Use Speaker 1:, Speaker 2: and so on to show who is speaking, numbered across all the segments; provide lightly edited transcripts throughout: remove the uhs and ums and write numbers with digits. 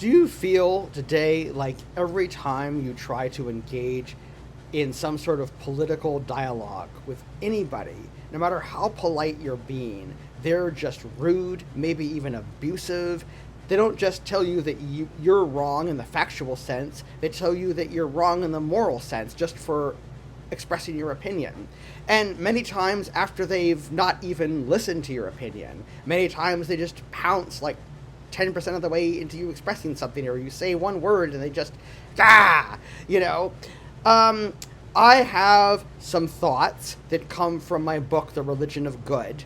Speaker 1: Do you feel today like every time you try to engage in some sort of political dialogue with anybody, no matter how polite you're being, they're just rude, maybe even abusive? They don't just tell you that you're wrong in the factual sense, they tell you that you're wrong in the moral sense just for expressing your opinion. And many times after they've not even listened to your opinion, many times they just pounce like 10% of the way into you expressing something, or you say one word and they just, ah, you know. I have some thoughts that come from my book, The Religion of Good,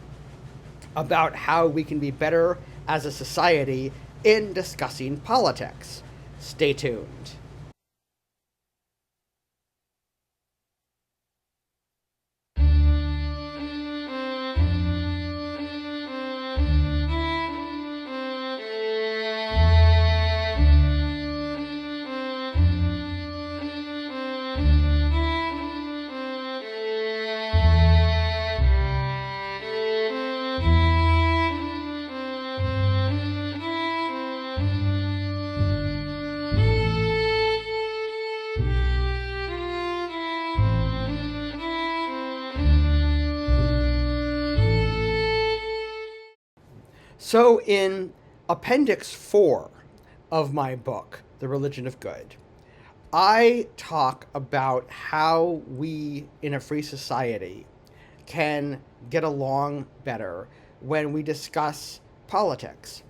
Speaker 1: about how we can be better as a society in discussing politics. Stay tuned. So, in Appendix 4 of my book, The Religion of Good, I talk about how we in a free society can get along better when we discuss politics.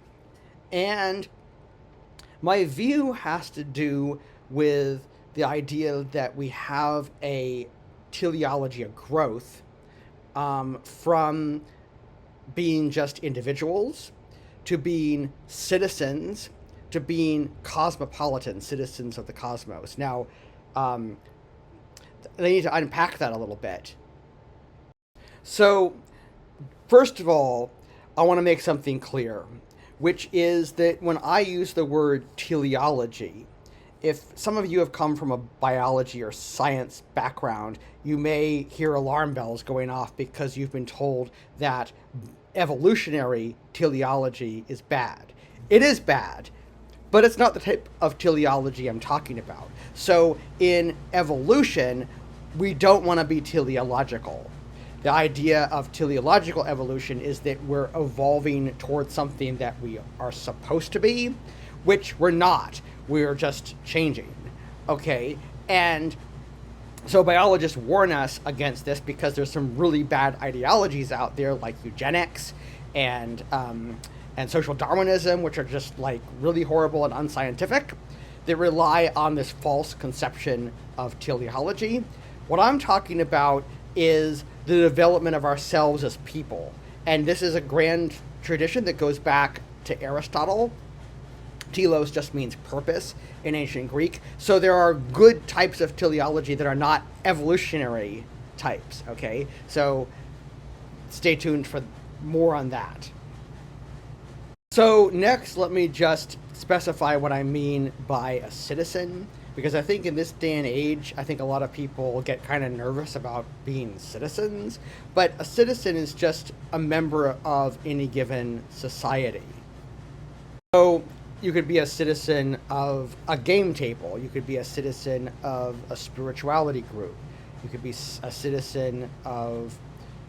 Speaker 1: And my view has to do with the idea that we have a teleology of growth from being just individuals to being citizens to being cosmopolitan citizens of the cosmos. Now, they need to unpack that a little bit. So, first of all, I want to make something clear, which is that when I use the word teleology, if some of you have come from a biology or science background, you may hear alarm bells going off because you've been told that evolutionary teleology is bad. It is bad, but it's not the type of teleology I'm talking about. So in evolution, we don't want to be teleological. The idea of teleological evolution is that we're evolving towards something that we are supposed to be, which we're not. We're just changing. Okay? And so biologists warn us against this because there's some really bad ideologies out there like eugenics and social Darwinism, which are just like really horrible and unscientific. They rely on this false conception of teleology. What I'm talking about is the development of ourselves as people. And this is a grand tradition that goes back to Aristotle. Telos just means purpose in ancient Greek. So there are good types of teleology that are not evolutionary types, okay? So stay tuned for more on that. So next, let me just specify what I mean by a citizen, because I think in this day and age, I think a lot of people get kind of nervous about being citizens, but a citizen is just a member of any given society. So you could be a citizen of a game table. You could be a citizen of a spirituality group. You could be a citizen of,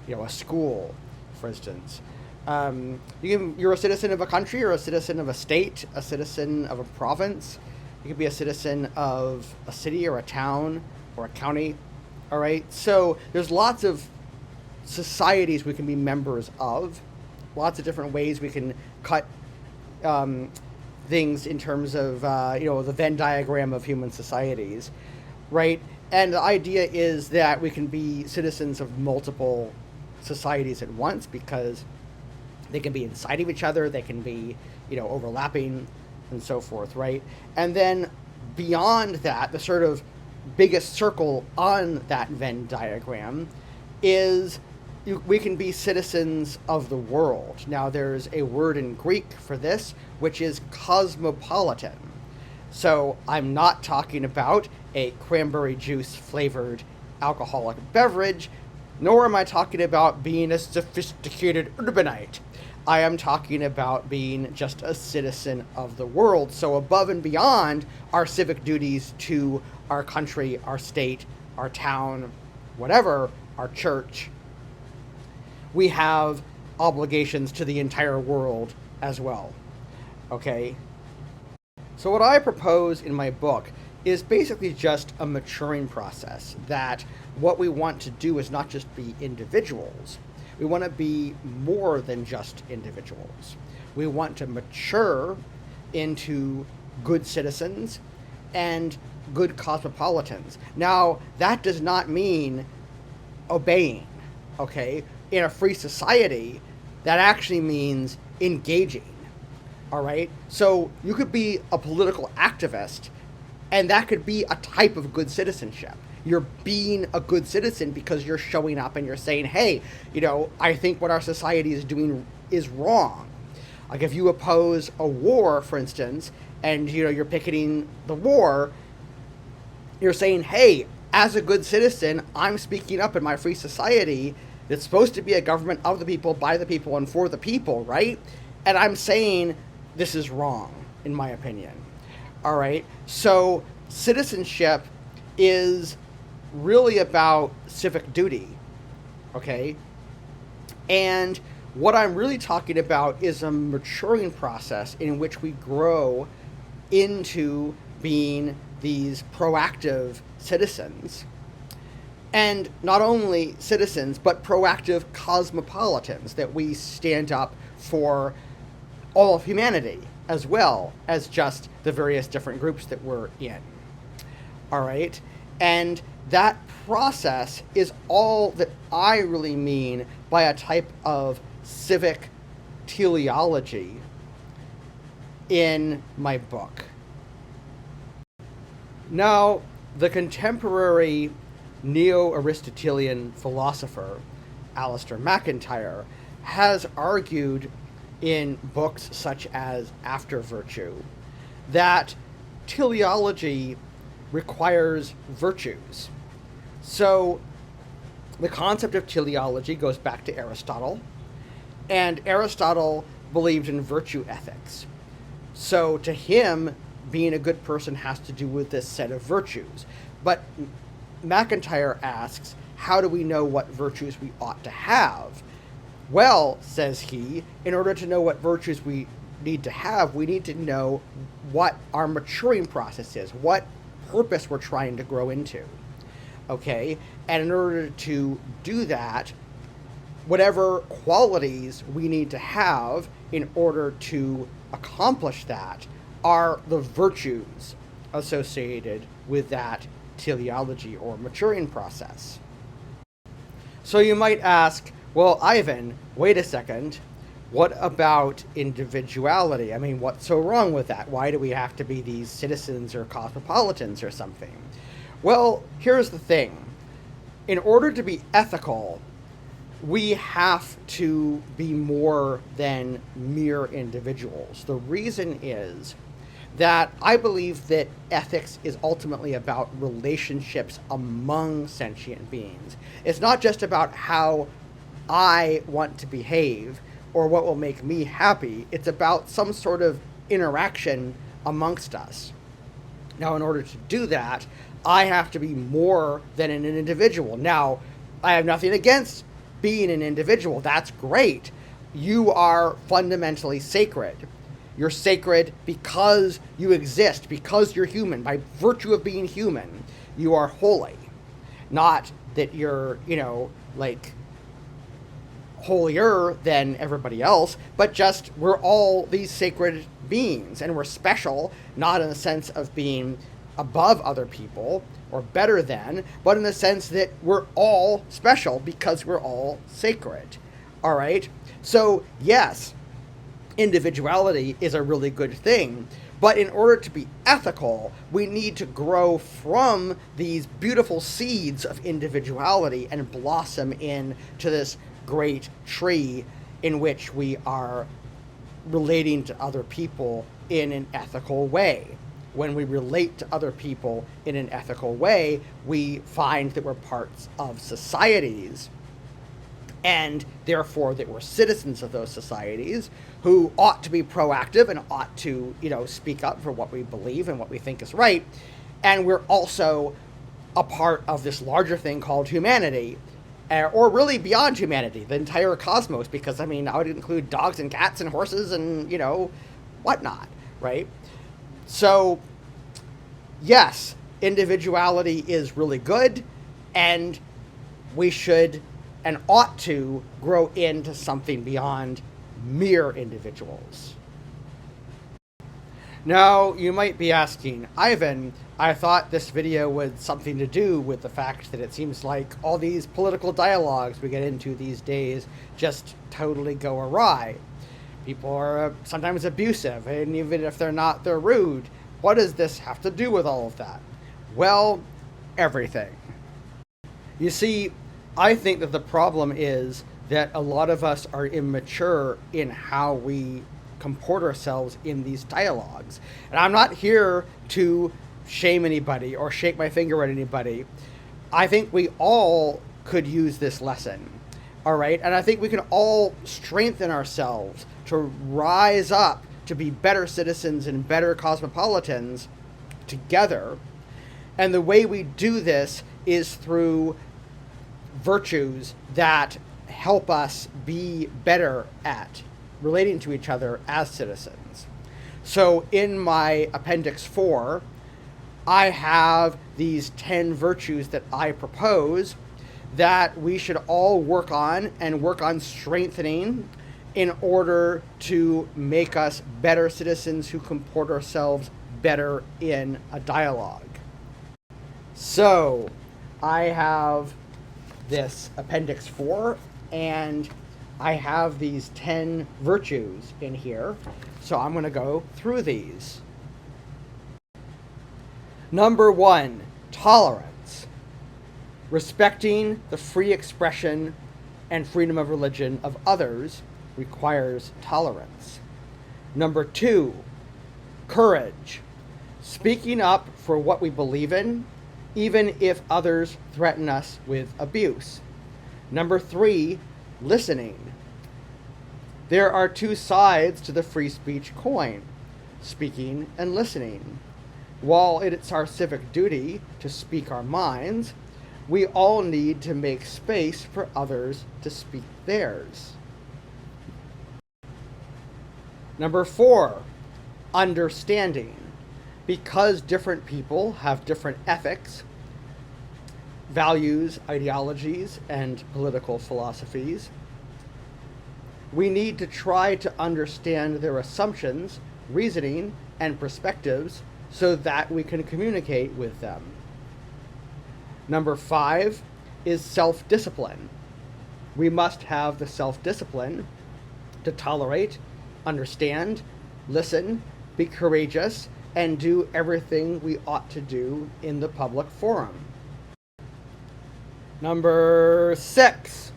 Speaker 1: a school, for instance. You're a citizen of a country or a citizen of a state, a citizen of a province. You could be a citizen of a city or a town or a county. All right. So there's lots of societies we can be members of. Lots of different ways we can cut things in terms of, the Venn diagram of human societies, right? And the idea is that we can be citizens of multiple societies at once because they can be inside of each other, they can be, overlapping and so forth, right? And then beyond that, the sort of biggest circle on that Venn diagram is we can be citizens of the world. Now, there's a word in Greek for this, which is cosmopolitan. So I'm not talking about a cranberry juice flavored alcoholic beverage, nor am I talking about being a sophisticated urbanite. I am talking about being just a citizen of the world. So above and beyond our civic duties to our country, our state, our town, whatever, our church, we have obligations to the entire world as well. Okay? So what I propose in my book is basically just a maturing process, that what we want to do is not just be individuals. We want to be more than just individuals. We want to mature into good citizens and good cosmopolitans. Now, that does not mean obeying, okay? In a free society, that actually means engaging, all right? So you could be a political activist, and that could be a type of good citizenship. You're being a good citizen because you're showing up and you're saying, hey, I think what our society is doing is wrong. Like if you oppose a war, for instance, and you're picketing the war, you're saying, hey, as a good citizen, I'm speaking up in my free society that's supposed to be a government of the people, by the people, and for the people, right? And I'm saying this is wrong, in my opinion. All right? So citizenship is really about civic duty, okay? And what I'm really talking about is a maturing process in which we grow into being these proactive citizens. And not only citizens, but proactive cosmopolitans, that we stand up for all of humanity as well as just the various different groups that we're in. All right? And that process is all that I really mean by a type of civic teleology in my book. Now, the contemporary neo-Aristotelian philosopher, Alasdair MacIntyre, has argued in books such as After Virtue that teleology requires virtues. So the concept of teleology goes back to Aristotle, and Aristotle believed in virtue ethics. So to him, being a good person has to do with this set of virtues. But MacIntyre asks, how do we know what virtues we ought to have? Well, says he, in order to know what virtues we need to have, we need to know what our maturing process is, what purpose we're trying to grow into. Okay? And in order to do that, whatever qualities we need to have in order to accomplish that are the virtues associated with that teleology or maturing process. So you might ask, well, Ivan, wait a second. What about individuality? I mean, what's so wrong with that? Why do we have to be these citizens or cosmopolitans or something? Well, here's the thing. In order to be ethical, we have to be more than mere individuals. The reason is that I believe that ethics is ultimately about relationships among sentient beings. It's not just about how I want to behave or what will make me happy. It's about some sort of interaction amongst us. Now, in order to do that, I have to be more than an individual. Now, I have nothing against being an individual. That's great. You are fundamentally sacred. You're sacred because you exist, because you're human. By virtue of being human, you are holy. Not that you're, holier than everybody else, but just we're all these sacred beings, and we're special, not in the sense of being above other people or better than, but in the sense that we're all special because we're all sacred. All right? So, yes, individuality is a really good thing, but in order to be ethical, we need to grow from these beautiful seeds of individuality and blossom into this great tree in which we are relating to other people in an ethical way. When we relate to other people in an ethical way, we find that we're parts of societies. and therefore that we're citizens of those societies who ought to be proactive and ought to, speak up for what we believe and what we think is right. And we're also a part of this larger thing called humanity, or really beyond humanity, the entire cosmos, because, I would include dogs and cats and horses and, whatnot, right? So, yes, individuality is really good, and we should and ought to grow into something beyond mere individuals. Now, you might be asking, Ivan, I thought this video had something to do with the fact that it seems like all these political dialogues we get into these days just totally go awry. People are sometimes abusive, and even if they're not, they're rude. What does this have to do with all of that? Well, everything. You see, I think that the problem is that a lot of us are immature in how we comport ourselves in these dialogues. And I'm not here to shame anybody or shake my finger at anybody. I think we all could use this lesson, all right? And I think we can all strengthen ourselves to rise up to be better citizens and better cosmopolitans together. And the way we do this is through virtues that help us be better at relating to each other as citizens. So in my Appendix 4, I have these 10 virtues that I propose that we should all work on strengthening in order to make us better citizens who comport ourselves better in a dialogue. So I have this Appendix 4, and I have these 10 virtues in here, so I'm going to go through these. Number 1, tolerance. Respecting the free expression and freedom of religion of others requires tolerance. Number 2, courage. Speaking up for what we believe in, even if others threaten us with abuse. Number 3, listening. There are two sides to the free speech coin, speaking and listening. While it's our civic duty to speak our minds, we all need to make space for others to speak theirs. Number 4, understanding. Because different people have different ethics, values, ideologies, and political philosophies, we need to try to understand their assumptions, reasoning, and perspectives so that we can communicate with them. Number 5 is self-discipline. We must have the self-discipline to tolerate, understand, listen, be courageous, and do everything we ought to do in the public forum. Number 6,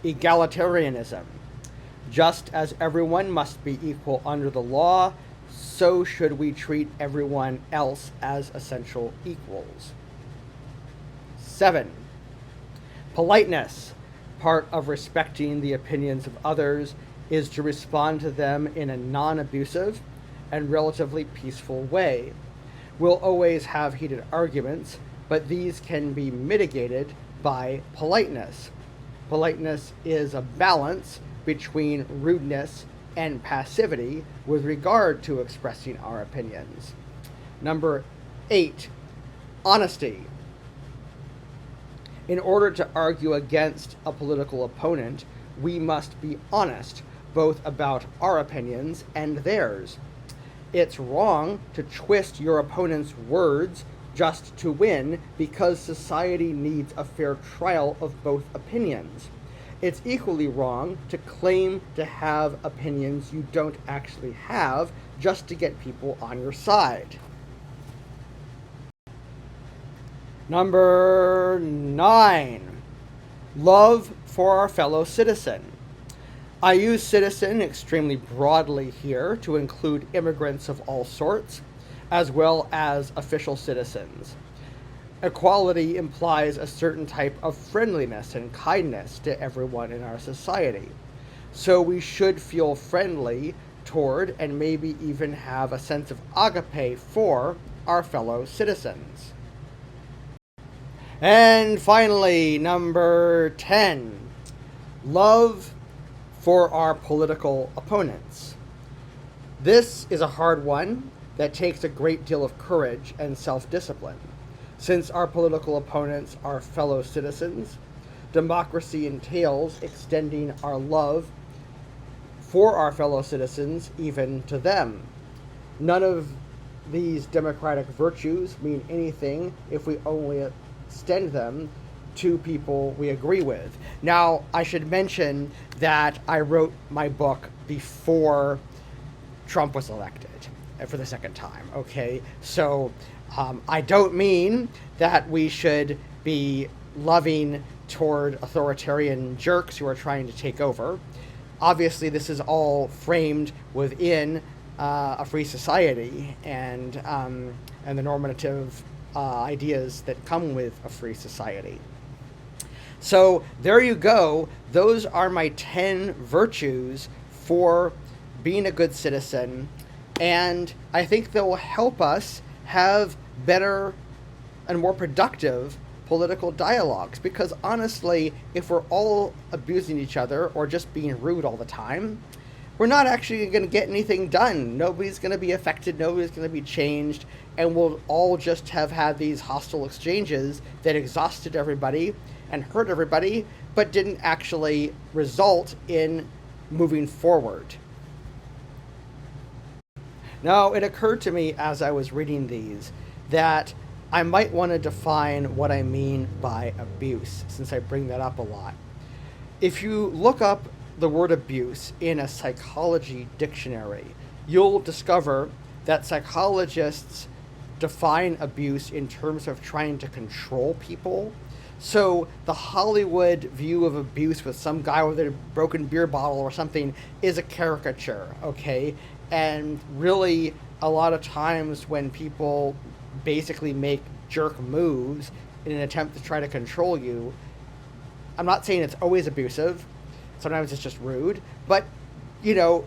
Speaker 1: egalitarianism. Just as everyone must be equal under the law, so should we treat everyone else as essential equals. 7, politeness. Part of respecting the opinions of others is to respond to them in a non-abusive and relatively peaceful way. We'll always have heated arguments, but these can be mitigated by politeness. Politeness is a balance between rudeness and passivity with regard to expressing our opinions. Number 8, honesty. In order to argue against a political opponent, we must be honest, both about our opinions and theirs. It's wrong to twist your opponent's words just to win because society needs a fair trial of both opinions. It's equally wrong to claim to have opinions you don't actually have just to get people on your side. Number 9, love for our fellow citizen. I use citizen extremely broadly here to include immigrants of all sorts, as well as official citizens. Equality implies a certain type of friendliness and kindness to everyone in our society. So we should feel friendly toward and maybe even have a sense of agape for our fellow citizens. And finally, number 10, love for our political opponents. This is a hard one that takes a great deal of courage and self-discipline. Since our political opponents are fellow citizens, democracy entails extending our love for our fellow citizens even to them. None of these democratic virtues mean anything if we only extend them to people we agree with. Now, I should mention that I wrote my book before Trump was elected for the second time, okay? So I don't mean that we should be loving toward authoritarian jerks who are trying to take over. Obviously, this is all framed within a free society and the normative ideas that come with a free society. So there you go. Those are my 10 virtues for being a good citizen, and I think they will help us have better and more productive political dialogues, because honestly, if we're all abusing each other or just being rude all the time, we're not actually going to get anything done. Nobody's going to be affected, nobody's going to be changed, and we'll all just have had these hostile exchanges that exhausted everybody and hurt everybody, but didn't actually result in moving forward. Now, it occurred to me as I was reading these that I might want to define what I mean by abuse, since I bring that up a lot. If you look up the word abuse in a psychology dictionary, you'll discover that psychologists define abuse in terms of trying to control people. So the Hollywood view of abuse with some guy with a broken beer bottle or something is a caricature, okay? And really, a lot of times when people basically make jerk moves in an attempt to try to control you, I'm not saying it's always abusive, sometimes it's just rude, but, you know,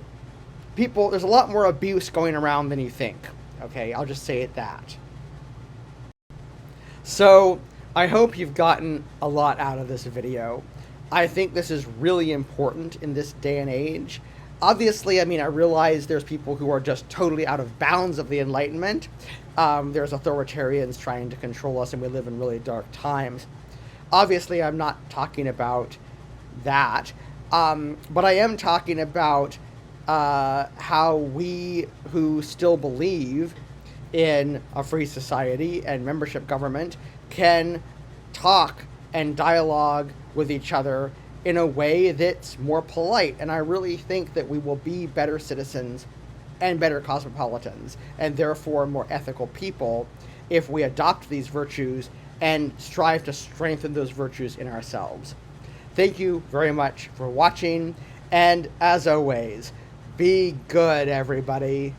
Speaker 1: people, there's a lot more abuse going around than you think, okay? I'll just say it that. So, I hope you've gotten a lot out of this video. I think this is really important in this day and age. Obviously, I mean, I realize there's people who are just totally out of bounds of the Enlightenment. There's authoritarians trying to control us, and we live in really dark times. Obviously, I'm not talking about that, but I am talking about how we who still believe in a free society and membership government can talk and dialogue with each other in a way that's more polite. And I really think that we will be better citizens and better cosmopolitans, and therefore more ethical people, if we adopt these virtues and strive to strengthen those virtues in ourselves. Thank you very much for watching, and as always, be good, everybody.